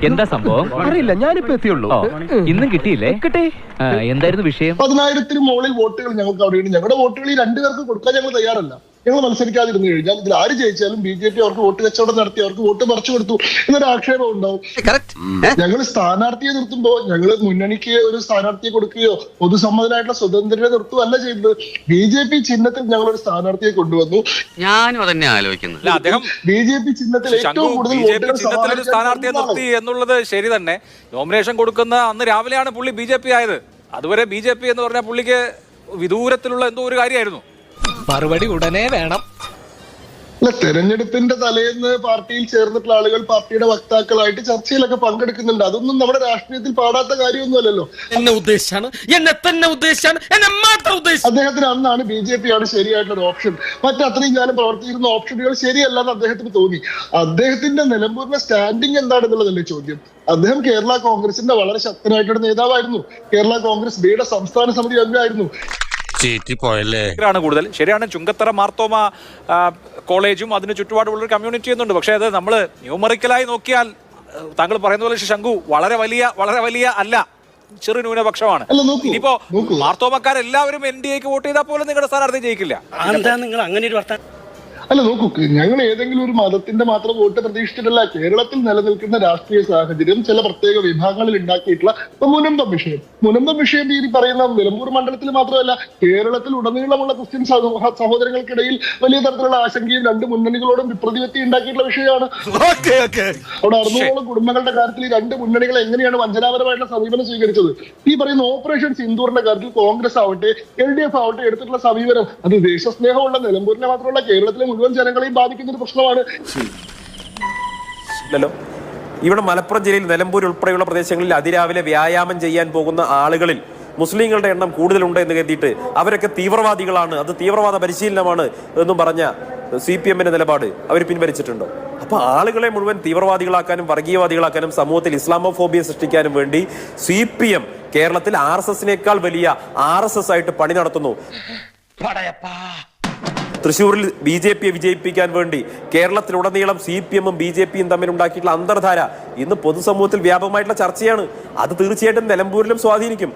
എന്താ സംഭവം അറിയില്ല, ഞാനിപ്പോ എത്തിയുള്ളൂ. ഇന്നും കിട്ടിയില്ലേ? കിട്ടി. എന്തായിരുന്നു വിഷയം? 10,000 മുകളിൽ വോട്ടുകൾ ഞങ്ങൾക്ക് അവിടെയുണ്ട്. ഞങ്ങളുടെ വോട്ടുകൾ ഈ രണ്ടുപേർക്ക് കൊടുക്കാൻ ഞങ്ങൾ തയ്യാറല്ല. ഞങ്ങൾ മത്സരിക്കാതിരുന്നു കഴിഞ്ഞാൽ ഇതിൽ ആര് ജയിച്ചാലും BJP അവർക്ക് വോട്ട് കച്ചവടം നടത്തി, അവർക്ക് വോട്ട് മറിച്ചു കൊടുത്തു എന്നൊരു ആക്ഷേപം ഉണ്ടാവും. ഞങ്ങൾ സ്ഥാനാർത്ഥിയെ നിർത്തുമ്പോൾ ഞങ്ങൾ മുന്നണിക്ക് ഒരു സ്ഥാനാർത്ഥിയെ കൊടുക്കുകയോ പൊതുസമ്മതനായിട്ടുള്ള സ്വതന്ത്രരെ നിർത്തുകയല്ല ചെയ്തത്. BJP ചിഹ്നത്തിൽ ഞങ്ങൾ ഒരു സ്ഥാനാർത്ഥിയെ കൊണ്ടുവന്നു. ഞാനും അതന്നെ ആലോചിക്കുന്നത്. BJP ചിഹ്നത്തിൽ ഏറ്റവും കൂടുതൽ സ്ഥാനാർത്ഥിയെ നിർത്തി എന്നുള്ളത് ശരി തന്നെ. നോമിനേഷൻ കൊടുക്കുന്ന അന്ന് രാവിലെയാണ് പുള്ളി BJP ആയത്. അതുവരെ BJP എന്ന് പറഞ്ഞാൽ പുള്ളിക്ക് വിദൂരത്തിലുള്ള എന്തോ ഒരു കാര്യമായിരുന്നു. മറുപടി ഉടനെ വേണം. തെരഞ്ഞെടുപ്പിന്റെ തലേന്ന് പാർട്ടിയിൽ ചേർന്നിട്ടുള്ള ആളുകൾ പാർട്ടിയുടെ വക്താക്കളായിട്ട് ചർച്ചയിലൊക്കെ പങ്കെടുക്കുന്നുണ്ട്. അതൊന്നും നമ്മുടെ രാഷ്ട്രീയത്തിൽ പാടാത്ത കാര്യമൊന്നുമല്ലല്ലോ. അദ്ദേഹത്തിന് അന്നാണ് BJP ആണ് ശരിയായിട്ടുള്ള ഓപ്ഷൻ. മറ്റത്രയും കാലം പ്രവർത്തിക്കുന്ന ഓപ്ഷനുകൾ ശരിയല്ലെന്ന് അദ്ദേഹത്തിന് തോന്നി. അദ്ദേഹത്തിന്റെ നിലമ്പൂരിലെ സ്റ്റാൻഡിങ് എന്താണെന്നുള്ളതല്ലേ ചോദ്യം. അദ്ദേഹം കേരള കോൺഗ്രസിന്റെ വളരെ ശക്തനായിട്ടുള്ള നേതാവായിരുന്നു. കേരള കോൺഗ്രസ് ബിയുടെ സംസ്ഥാന സമിതി അംഗമായിരുന്നു. കൂടുതൽ ശരിയാണ്. ചുങ്കത്തറ മാർത്തോമ കോളേജും അതിന് ചുറ്റുപാടുള്ള കമ്മ്യൂണിറ്റി എന്നുണ്ട്. പക്ഷെ അത് നമ്മൾ ന്യൂമറിക്കലായി നോക്കിയാൽ താങ്കൾ പറയുന്ന പോലെ ശംഖു വളരെ വലിയ അല്ല, ചെറു ന്യൂനപക്ഷമാണ്. ഇനിയിപ്പോ മാർത്തോമക്കാരെല്ലാവരും NDAക്ക് വോട്ട് ചെയ്താൽ പോലും നിങ്ങളുടെ സ്ഥാനാർത്ഥി ജയിക്കില്ല. അല്ല നോക്കൂ, ഞങ്ങൾ ഏതെങ്കിലും ഒരു മതത്തിന്റെ മാത്രം വോട്ട് പ്രതീക്ഷിച്ചിട്ടല്ല. കേരളത്തിൽ നിലനിൽക്കുന്ന രാഷ്ട്രീയ സാഹചര്യം ചില പ്രത്യേക വിഭാഗങ്ങളിൽ ഉണ്ടാക്കിയിട്ടുള്ള മുനമ്പം വിഷയം ഈ പറയുന്ന നിലമ്പൂർ മണ്ഡലത്തിൽ മാത്രമല്ല കേരളത്തിൽ ഉടനീളമുള്ള ക്രിസ്ത്യൻ സഹോദരങ്ങൾക്കിടയിൽ വലിയ തരത്തിലുള്ള ആശങ്കയും രണ്ട് മുന്നണികളോടും വിപ്രതിപത്തി ഉണ്ടാക്കിയിട്ടുള്ള വിഷയമാണ്. അവിടെ 600ഓളം കുടുംബങ്ങളുടെ കാര്യത്തിൽ ഈ രണ്ട് മുന്നണികൾ എങ്ങനെയാണ് വഞ്ചനാപരമായിട്ടുള്ള സമീപനം സ്വീകരിച്ചത്? ഈ പറയുന്ന ഓപ്പറേഷൻ സിന്ദൂറിന്റെ കാര്യത്തിൽ കോൺഗ്രസ് ആവട്ടെ LDF ആവട്ടെ എടുത്തിട്ടുള്ള സമീപനം അത് ദേശസ്നേഹമുള്ള നിലമ്പൂരിനെ മാത്രമല്ല കേരളത്തിലെ മുഴുവൻ ജനങ്ങളെയും ബാധിക്കുന്ന ഒരു പ്രശ്നമാണ്. ഇവിടെ മലപ്പുറം ജില്ലയിൽ നിലമ്പൂർ ഉൾപ്പെടെയുള്ള പ്രദേശങ്ങളിൽ അതിരാവിലെ വ്യായാമം ചെയ്യാൻ പോകുന്ന ആളുകളിൽ മുസ്ലിങ്ങളുടെ എണ്ണം കൂടുതലുണ്ട് എന്ന് കരുതിയിട്ട് അവരൊക്കെ തീവ്രവാദികളാണ്, അത് തീവ്രവാദ പരിശീലനമാണ് എന്നും പറഞ്ഞ CPMന്റെ നിലപാട് അവർ പിൻവലിച്ചിട്ടുണ്ടോ? അപ്പൊ ആളുകളെ മുഴുവൻ തീവ്രവാദികളാക്കാനും വർഗീയവാദികളാക്കാനും സമൂഹത്തിൽ ഇസ്ലാമോഫോബിയ സൃഷ്ടിക്കാനും വേണ്ടി CPM കേരളത്തിൽ RSSനേക്കാൾ വലിയ RSS ആയിട്ട് പണി നടത്തുന്നു. തൃശ്ശൂരിൽ BJPയെ വിജയിപ്പിക്കാൻ വേണ്ടി കേരളത്തിലുടനീളം CPMഉം BJPയും തമ്മിൽ ഉണ്ടാക്കിയിട്ടുള്ള അന്തർധാര ഇന്ന് പൊതുസമൂഹത്തിൽ വ്യാപകമായിട്ടുള്ള ചർച്ചയാണ്. അത് തീർച്ചയായിട്ടും നിലമ്പൂരിലും സ്വാധീനിക്കും.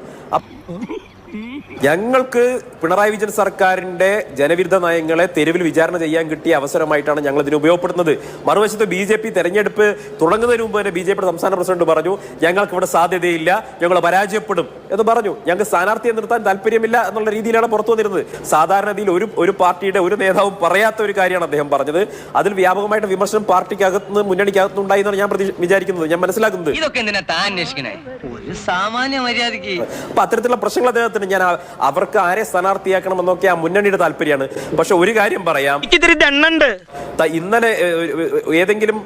ഞങ്ങൾക്ക് പിണറായി വിജയൻ സർക്കാരിന്റെ ജനവിരുദ്ധ നയങ്ങളെ തെരുവിൽ വിചാരണ ചെയ്യാൻ കിട്ടിയ അവസരമായിട്ടാണ് ഞങ്ങൾ ഇതിനെ ഉപയോഗപ്പെടുത്തുന്നത്. മറുവശത്ത് BJP തെരഞ്ഞെടുപ്പ് തുടങ്ങുന്നതിന് മുമ്പ് തന്നെ BJPയുടെ സംസ്ഥാന പ്രസിഡന്റ് പറഞ്ഞു ഞങ്ങൾക്ക് ഇവിടെ സാധ്യതയില്ല, ഞങ്ങൾ പരാജയപ്പെടും എന്ന് പറഞ്ഞു. ഞങ്ങൾക്ക് സ്ഥാനാർത്ഥിയെ നിർത്താൻ താല്പര്യമില്ല എന്നുള്ള രീതിയിലാണ് പുറത്തു വന്നിരുന്നത്. സാധാരണയിൽ ഒരു പാർട്ടിയുടെ ഒരു നേതാവും പറയാത്ത ഒരു കാര്യമാണ് അദ്ദേഹം പറഞ്ഞത്. അതിൽ വ്യാപകമായിട്ട് വിമർശനം പാർട്ടിക്കകത്തുനിന്ന് മുന്നണിക്കകത്തുനിന്നുണ്ടായി എന്നാണ് ഞാൻ വിചാരിക്കുന്നത്, ഞാൻ മനസ്സിലാക്കുന്നത്. അപ്പൊ അത്തരത്തിലുള്ള പ്രശ്നങ്ങൾ അദ്ദേഹത്തിന് ഞാൻ അവർക്ക് ആരെ സ്ഥാനാർത്ഥിയാക്കണമെന്നൊക്കെ ആ മുന്നണിയുടെ താല്പര്യമാണ്. പക്ഷെ ഒരു കാര്യം പറയാം, ഇന്നലെ ഏതെങ്കിലും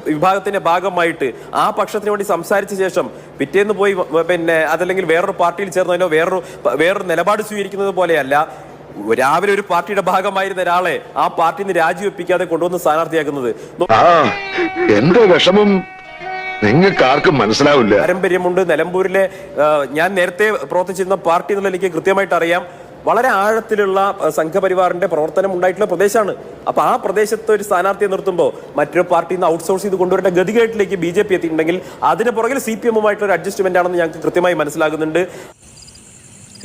വിഭാഗത്തിന്റെ ഭാഗമായിട്ട് ആ പക്ഷത്തിന് വേണ്ടി സംസാരിച്ച ശേഷം പിറ്റേന്ന് പോയി അതല്ലെങ്കിൽ വേറൊരു പാർട്ടിയിൽ ചേർന്നതിനോ വേറൊരു നിലപാട് സ്വീകരിക്കുന്നത് പോലെയല്ല. രാവിലെ ഒരു പാർട്ടിയുടെ ഭാഗമായിരുന്ന ഒരാളെ ആ പാർട്ടിയിൽ നിന്ന് രാജിവെപ്പിക്കാതെ കൊണ്ടുവന്ന് സ്ഥാനാർത്ഥിയാക്കുന്നത് എന്റെ വിഷമം നിങ്ങൾക്ക് ആർക്കും മനസ്സിലാവില്ല. പാരമ്പര്യമുണ്ട് നിലമ്പൂരിലെ. ഞാൻ നേരത്തെ പ്രവർത്തിച്ചിരുന്ന പാർട്ടി എന്നുള്ള എനിക്ക് കൃത്യമായിട്ട് അറിയാം. വളരെ ആഴത്തിലുള്ള സംഘപരിവാറിന്റെ പ്രവർത്തനം ഉണ്ടായിട്ടുള്ള പ്രദേശമാണ്. അപ്പൊ ആ പ്രദേശത്ത് ഒരു സ്ഥാനാർത്ഥിയെ നിർത്തുമ്പോൾ മറ്റൊരു പാർട്ടിയിൽ നിന്ന് ഔട്ട്സോഴ്സ് ചെയ്ത് കൊണ്ടുവരേണ്ട ഗതികേട്ടിലേക്ക് BJP എത്തിയിട്ടുണ്ടെങ്കിൽ അതിന് പുറകിൽ CPMുമായിട്ടുള്ള ഒരു അഡ്ജസ്റ്റ്മെന്റ് ആണെന്ന് ഞങ്ങൾക്ക് കൃത്യമായി മനസ്സിലാകുന്നുണ്ട്.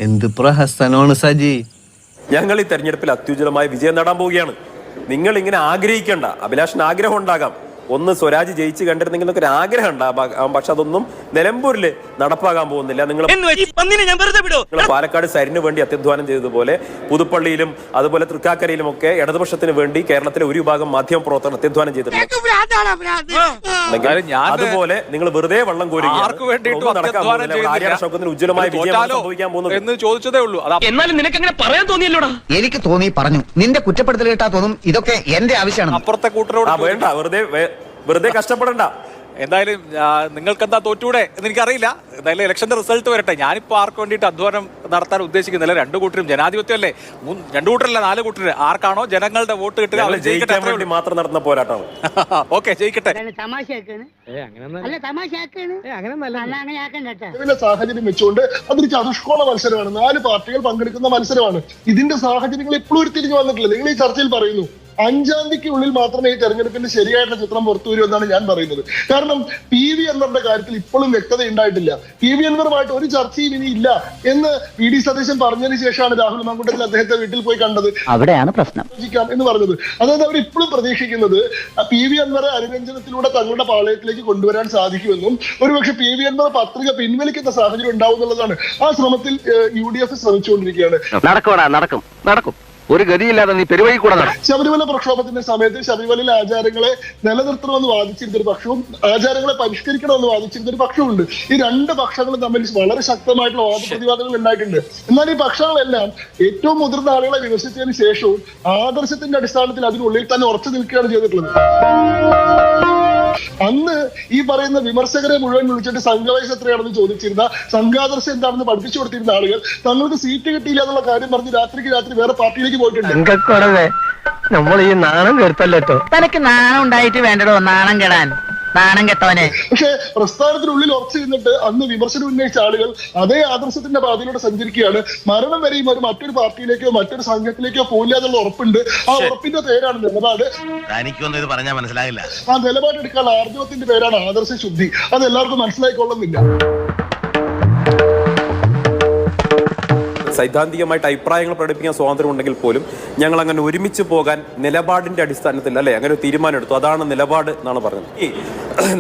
എന്ത് പ്രഹസനമാണ് സജി. ഞങ്ങൾ ഈ തെരഞ്ഞെടുപ്പിൽ അത്യുജ്വലമായ വിജയം നേടാൻ പോവുകയാണ്. നിങ്ങൾ ഇങ്ങനെ ആഗ്രഹിക്കേണ്ട. അഭിലാഷിന് ആഗ്രഹം ഉണ്ടാകാം, ഒന്ന് സ്വരാജ് ജയിച്ച് കണ്ടിരുന്നെങ്കിൽ ഒരു ആഗ്രഹം ഉണ്ടാകാം. പക്ഷെ അതൊന്നും നിലമ്പൂരില് നടപ്പാകാൻ പോകുന്നില്ല. നിങ്ങൾ പാലക്കാട് സരിന് വേണ്ടി അത്യധ്വാനം ചെയ്തതുപോലെ പുതുപ്പള്ളിയിലും അതുപോലെ തൃക്കാക്കരയിലും ഒക്കെ ഇടതുപക്ഷത്തിന് വേണ്ടി കേരളത്തിലെ ഒരു വിഭാഗം മാധ്യമ പ്രവർത്തകർ അത്യധ്വാനം ചെയ്തിട്ടുണ്ട്. അതുപോലെ നിങ്ങൾ വെറുതെ വള്ളം കോരുകയാണ്. ഉജ്ജ്വലമായ വിജയം സംഭവിക്കാൻ പോകുന്നത് എന്ന് ചോദിച്ചതേ ഉള്ളൂ. എന്നാലും നിനക്ക് അങ്ങനെ പറയാൻ തോന്നിയല്ലോടാ? എനിക്ക് തോന്നി പറഞ്ഞു. നിന്റെ കുറ്റപ്പെടുത്തൽ കേട്ടാ തോന്നും ഇതൊക്കെ എന്റെ ആവശ്യമാണ്. അപ്പുറത്തെ കൂട്ടരോട് വേണ്ട, വെറുതെ കഷ്ടപ്പെടണ്ട. എന്തായാലും നിങ്ങൾക്ക് എന്താ തോറ്റൂടെ എന്ന് എനിക്കറിയില്ല. എന്തായാലും ഇലക്ഷന്റെ റിസൾട്ട് വരട്ടെ. ഞാനിപ്പോൾ ആർക്ക് വേണ്ടിയിട്ട് അധ്വാനം നടത്താൻ ഉദ്ദേശിക്കുന്നില്ല. രണ്ടു കൂട്ടരും ജനാധിപത്യമല്ലേ, രണ്ടു കൂട്ടരല്ല 4 കൂട്ടര്. ആർക്കാണോ ജനങ്ങളുടെ വോട്ട് കിട്ടുക മാത്രം നടത്തുന്ന പോരാട്ടമാണ്. ഓക്കെ, ജയിക്കട്ടെ. സാഹചര്യം വെച്ചുകൊണ്ട് അതൊരു ചതുഷ്കോണ മത്സരമാണ്. 4 പാർട്ടികൾ പങ്കെടുക്കുന്ന മത്സരമാണ്. ഇതിന്റെ സാഹചര്യങ്ങൾ എപ്പോഴും തിരിഞ്ഞു വന്നിട്ടില്ല. നിങ്ങൾ ഈ ചർച്ചയിൽ പറയുന്നു 5-ാം തീയതിക്കുള്ളിൽ മാത്രമേ ഈ തെരഞ്ഞെടുപ്പിന്റെ ശരിയായിട്ടുള്ള ചിത്രം പുറത്തു വരൂ എന്നാണ് ഞാൻ പറയുന്നത്. കാരണം PV അൻവറിന്റെ കാര്യത്തിൽ ഇപ്പോഴും വ്യക്തത ഉണ്ടായിട്ടില്ല. PV അൻവറുമായിട്ട് ഒരു ചർച്ചയും ഇനി ഇല്ല എന്ന് VD സതീശൻ പറഞ്ഞതിന് ശേഷമാണ് രാഹുൽ മാങ്കൂട്ടത്തിൽ അദ്ദേഹത്തെ വീട്ടിൽ പോയി കണ്ടത്. അവിടെയാണ് പ്രശ്നം എന്ന് പറഞ്ഞത്. അതായത് അവർ ഇപ്പോഴും പ്രതീക്ഷിക്കുന്നത് PV അൻവറെ അനുരഞ്ജനത്തിലൂടെ തങ്ങളുടെ പാളയത്തിലേക്ക് കൊണ്ടുവരാൻ സാധിക്കുമെന്നും ഒരുപക്ഷെ PV അൻവർ പത്രിക പിൻവലിക്കുന്ന സാഹചര്യം ഉണ്ടാവും എന്നുള്ളതാണ്. ആ ശ്രമത്തിൽ UDF ശ്രമിച്ചുകൊണ്ടിരിക്കുകയാണ്. നടക്കും ഒരു ഗതിയില്ലാതെ നീ പെരുവഴി കൂടെ നടക്കും. ശബരിമല പ്രക്ഷോഭത്തിന്റെ സമയത്ത് ശബരിമലയിലെ ആചാരങ്ങളെ നിലനിർത്തണമെന്ന് വാദിച്ചിരുന്ന ഒരു പക്ഷവും ആചാരങ്ങളെ പരിഷ്കരിക്കണമെന്ന് വാദിച്ചിരുന്ന ഒരു പക്ഷവുമുണ്ട്. ഈ രണ്ട് പക്ഷങ്ങളും തമ്മിൽ വളരെ ശക്തമായിട്ടുള്ള വാദപ്രതിവാദങ്ങൾ ഉണ്ടായിട്ടുണ്ട്. എന്നാൽ ഈ പക്ഷങ്ങളെല്ലാം ഏറ്റവും മുതിർന്ന ആളുകളെ വിമർശിച്ചതിന് ശേഷവും ആദർശത്തിന്റെ അടിസ്ഥാനത്തിൽ അതിനുള്ളിൽ തന്നെ ഉറച്ചു നിൽക്കുകയാണ് ചെയ്തിട്ടുള്ളത്. അന്ന് ഈ പറയുന്ന വിമർശകരെ മുഴുവൻ വിളിച്ചിട്ട് സംഘവയസ് എത്രയാണെന്ന് ചോദിച്ചിരുന്ന, സംഘാദർശം എന്താണെന്ന് പഠിപ്പിച്ചു കൊടുത്തിരുന്ന ആളുകൾ തങ്ങൾക്ക് സീറ്റ് കിട്ടിയില്ല എന്നുള്ള കാര്യം പറഞ്ഞ് രാത്രിക്ക് രാത്രി വേറെ പാർട്ടിയിലേക്ക് പോയിട്ടുണ്ട്. നമ്മൾ ഈ നാണം കേട്ടല്ലോ. തനക്ക് നാണം ഉണ്ടായിട്ട് വേണ്ടടോ നാണം കെടാൻ. നാണം കെട്ടവനെ. പക്ഷെ പ്രസ്ഥാനത്തിനുള്ളിൽ ഉറച്ചു നിന്നിട്ട് അന്ന് വിമർശനം ഉന്നയിച്ച ആളുകൾ അതേ ആദർശത്തിന്റെ പാതയിലൂടെ സഞ്ചരിക്കുകയാണ്. മരണം വരെയും ഒരു മറ്റൊരു പാർട്ടിയിലേക്കോ മറ്റൊരു സംഘത്തിലേക്കോ പോയില്ല എന്നുള്ള ഉറപ്പുണ്ട്. ആ ഉറപ്പിന്റെ പേരാണ് നിലപാട്. ഇത് പറഞ്ഞാൽ മനസ്സിലാകില്ല. ആ നിലപാടെടുക്കാനുള്ള ആർജവത്തിന്റെ പേരാണ് ആദർശ ശുദ്ധി. അത് എല്ലാവർക്കും മനസ്സിലായിക്കൊള്ളുന്നില്ല. സൈദ്ധാന്തികമായിട്ട് അഭിപ്രായങ്ങൾ പ്രകടിപ്പിക്കാൻ സ്വാതന്ത്ര്യം ഉണ്ടെങ്കിൽ പോലും ഞങ്ങൾ അങ്ങനെ ഒരുമിച്ച് പോകാൻ നിലപാടിന്റെ അടിസ്ഥാനത്തിൽ അല്ലെ അങ്ങനെ ഒരു തീരുമാനം എടുത്തു. അതാണ് നിലപാട് എന്നാണ് പറഞ്ഞത്. ഈ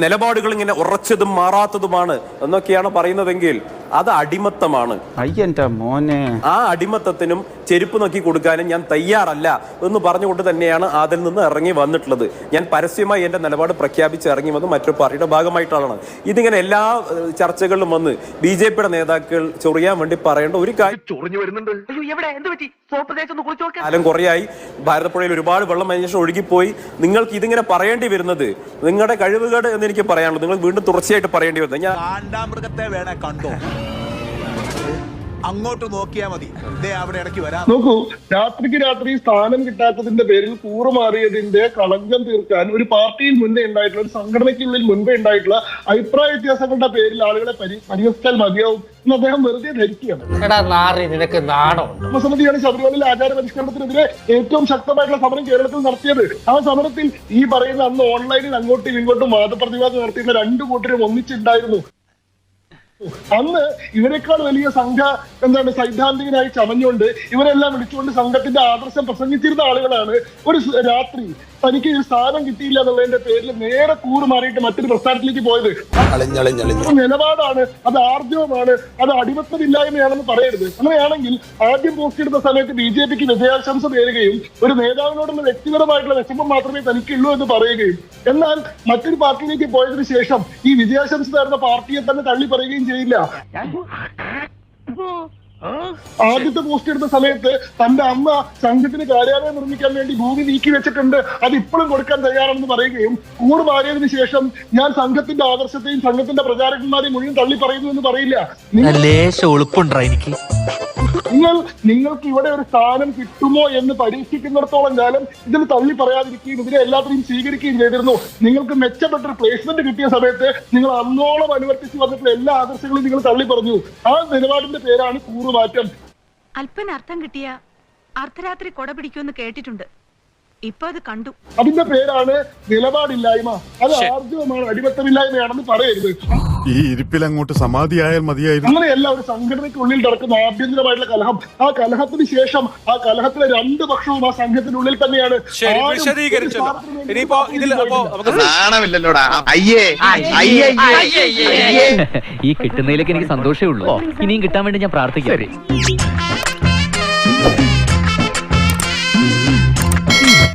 നിലപാടുകൾ ഇങ്ങനെ ഉറച്ചതും മാറാത്തതുമാണ് എന്നൊക്കെയാണ് പറയുന്നതെങ്കിൽ അത് അടിമത്തമാണ്. അയ്യന്റെ മോനെ, ആ അടിമത്തത്തിനും ചെരുപ്പ് നോക്കി കൊടുക്കാനും ഞാൻ തയ്യാറല്ല എന്ന് പറഞ്ഞുകൊണ്ട് തന്നെയാണ് അതിൽ നിന്ന് ഇറങ്ങി വന്നിട്ടുള്ളത്. ഞാൻ പരസ്യമായി എന്റെ നിലപാട് പ്രഖ്യാപിച്ച് ഇറങ്ങി വന്ന് മറ്റൊരു പാർട്ടിയുടെ ഭാഗമായിട്ടാണ്. ഇതിങ്ങനെ എല്ലാ ചർച്ചകളിലും വന്ന് BJPയുടെ നേതാക്കൾ ചൊറിയാൻ വേണ്ടി പറയേണ്ട ഒരു കാര്യം കാലം കുറയായി. ഭാരതപ്പുഴയിൽ ഒരുപാട് വെള്ളം അതിനുശേഷം ഒഴുകിപ്പോയി. നിങ്ങൾക്ക് ഇതിങ്ങനെ പറയേണ്ടി വരുന്നത് നിങ്ങളുടെ കഴിവുകേട് എന്ന് എനിക്ക് പറയാനുള്ളൂ. നിങ്ങൾ വീണ്ടും തുടർച്ചയായിട്ട് പറയേണ്ടി വരുന്നത് ഞാൻ മൃഗത്തെ വേണേ കണ്ടോ, അങ്ങോട്ട് നോക്കിയാ മതി, അവിടെ ഇടയ്ക്ക് വരാം. നോക്കൂ, രാത്രിക്ക് രാത്രി സ്ഥാനം കിട്ടാത്തതിന്റെ പേരിൽ കൂറുമാറിയതിന്റെ കളങ്കം തീർക്കാൻ ഒരു പാർട്ടിയിൽ മുൻപേ ഉണ്ടായിട്ടുള്ള, ഒരു സംഘടനയ്ക്കുള്ളിൽ മുൻപേ ഉണ്ടായിട്ടുള്ള അഭിപ്രായ വ്യത്യാസങ്ങളുടെ പേരിൽ ആളുകളെ പരിഹസിച്ചാൽ മതിയാവും എന്ന് അദ്ദേഹം വെറുതെ ധരിക്കുകയാണ്. സമിതിയാണ് ശബരിമലയിലെ ആചാര പരിഷ്കരണത്തിനെതിരെ ഏറ്റവും ശക്തമായിട്ടുള്ള സമരം കേരളത്തിൽ നടത്തിയത്. ആ സമരത്തിൽ ഈ പറയുന്ന അന്ന് ഓൺലൈനിൽ അങ്ങോട്ടും ഇങ്ങോട്ടും വാദപ്രതിവാദം നടത്തിയിരുന്ന രണ്ടു കൂട്ടരും ഒന്നിച്ചുണ്ടായിരുന്നു. അന്ന് ഇവരെക്കാൾ വലിയ സൈദ്ധാന്തികനായി ചമഞ്ഞുകൊണ്ട് ഇവരെല്ലാം വിളിച്ചുകൊണ്ട് സംഘത്തിന്റെ ആദർശം പ്രസംഗിച്ചിരുന്ന ആളുകളാണ് ഒരു രാത്രി തനിക്ക് സ്ഥാനം കിട്ടിയില്ല എന്നുള്ളതിന്റെ പേരിൽ നേരെ കൂറുമാറിയിട്ട് മറ്റൊരു പ്രസ്ഥാനത്തിലേക്ക് പോയത്. നിലപാടാണ്, അത് ആർജവമാണ്, അത് അടിമത്തമില്ലായ്മയാണെന്ന് പറയരുത്. അങ്ങനെയാണെങ്കിൽ ആദ്യം പോസ്റ്റ് ഇടുന്ന സമയത്ത് BJPക്ക് വിജയാശംസ നേരുകയും ഒരു നേതാവിനോടുള്ള വ്യക്തിപരമായിട്ടുള്ള വിഷമം മാത്രമേ തനിക്കുള്ളൂ എന്ന് പറയുകയും, എന്നാൽ മറ്റൊരു പാർട്ടിയിലേക്ക് പോയതിനു ശേഷം ഈ വിജയാശംസ തരുന്ന പാർട്ടിയെ തന്നെ തള്ളി പറയുകയും ചെയ്യില്ല. ആദ്യത്തെ പോസ്റ്റ് എടുത്ത സമയത്ത് തന്റെ അമ്മ സംഘത്തിന് കാര്യാലയം നിർമ്മിക്കാൻ വേണ്ടി ഭൂമി നീക്കി വെച്ചിട്ടുണ്ട്, അത് ഇപ്പോഴും കൊടുക്കാൻ തയ്യാറാണെന്ന് പറയുകയും, കൂറുമാറിയതിനു ശേഷം ഞാൻ സംഘത്തിന്റെ ആദർശത്തെയും സംഘത്തിന്റെ പ്രചാരകന്മാരെയും മുഴുവൻ തള്ളി പറയുന്നു എന്ന് പറയില്ല. നിങ്ങൾക്ക് ഇവിടെ ഒരു സ്ഥാനം കിട്ടുമോ എന്ന് പരീക്ഷിക്കുന്നിടത്തോളം കാലം ഇതിന് തള്ളി പറയാതിരിക്കുകയും ഇതിനെ എല്ലാത്തിനെയും സ്വീകരിക്കുകയും ചെയ്തിരുന്നു. നിങ്ങൾക്ക് മെച്ചപ്പെട്ടൊരു പ്ലേസ്മെന്റ് കിട്ടിയ സമയത്ത് നിങ്ങൾ അന്നോളം അനുവർത്തിച്ച് വന്നിട്ടുള്ള എല്ലാ ആദർശങ്ങളും നിങ്ങൾ തള്ളി പറഞ്ഞു. ആ നിലപാടിന്റെ പേരാണ് കൂറുമാറ്റം. അല്പന അർത്ഥം കിട്ടിയ അർദ്ധരാത്രി കൊട പിടിക്കുമെന്ന് കേട്ടിട്ടുണ്ട്. ഇപ്പൊ അത് കണ്ടു. അതിന്റെ പേരാണ് നിലപാടില്ലായ്മ. അത് ആർജവമാണ്, അടിമത്തമില്ലായ്മയാണെന്ന് പറയരുത്. ഈ ഇരിപ്പിൽ അങ്ങോട്ട് സമാധിയായാൽ മതിയായിരുന്നു. അങ്ങനെയല്ല ഒരു സംഘടനയ്ക്കുള്ളിൽ നടക്കുന്ന ആഭ്യന്തരമായിട്ടുള്ള കലഹം. ആ കലഹത്തിന് ശേഷം ആ കലഹത്തിലെ രണ്ട് പക്ഷവും ആ സംഘത്തിനുള്ളിൽ തന്നെയാണ്. ഈ കിട്ടുന്നതിലേക്ക് എനിക്ക് സന്തോഷമേ ഉള്ളൂ. ഇനിയും കിട്ടാൻ വേണ്ടി ഞാൻ പ്രാർത്ഥിക്കാം.